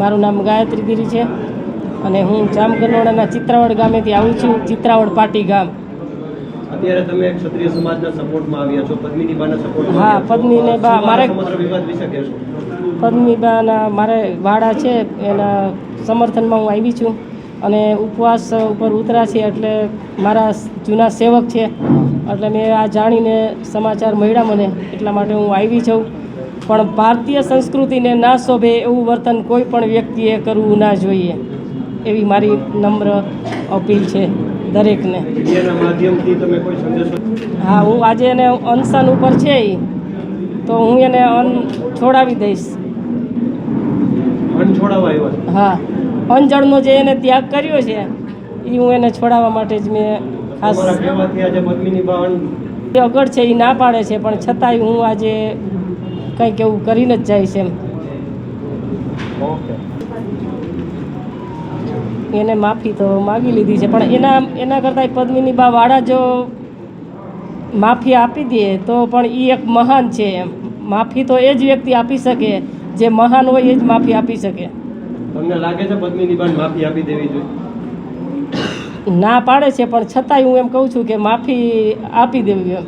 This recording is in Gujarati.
મારું નામ ગાયત્રી ગીરી છે અને હું જામકંડોળાના ચિત્રાવડ ગામેથી આવું છું, ચિત્રાવડ પાટી ગામ. અત્યારે તમે ક્ષત્રિય સમાજના સપોર્ટમાં આવ્યા છો, પદ્મિનીબાના સપોર્ટમાં. હા, પદ્મિનીબા મારે સમગ્ર વિવાદ વિશે કહેશો. પદ્મિનીબાના મારે વાડા છે, એના સમર્થનમાં હું આવી છું અને ઉપવાસ ઉપર ઉતરા છે, એટલે મારા જૂના સેવક છે, એટલે મેં આ જાણીને સમાચાર મળ્યા મને, એટલા માટે હું આવી છું. પણ ભારતીય સંસ્કૃતિને ના શોભે એવું વર્તન કોઈ પણ વ્યક્તિએ કરવું ના જોઈએ, એવી મારી નમ્ર અપીલ છે દરેકને. મીડિયાના માધ્યમથી તમે કોઈ સંદેશો? હા, હું આજે એને અનશન ઉપર છે તો હું એને છોડાવી દઈશ. છોડાવવા આવ્યા છે? હા, અંજળનો જે એને ત્યાગ કર્યો છે એ હું એને છોડાવવા માટે જ મેં ખાસ. આજે પદ્મિનીબા અગર છે એ ના પાડે છે, પણ છતાંય હું આજે કંઈક એવું કરીને જ જઈશ એમ. એને માફી તો માગી લીધી છે, પણ એના કરતાં પદ્મિનીબા વાળા જો માફી આપી દે તો પણ એ એક મહાન છે એમ. માફી તો એ જ વ્યક્તિ આપી શકે જે મહાન હોય, એ જ માફી આપી શકે. તમને લાગે છે પદ્મિનીબાને માફી આપી દેવી જોઈએ? ના પાડે છે, પણ છતાંય હું એમ કહું છું કે માફી આપી દેવી એમ.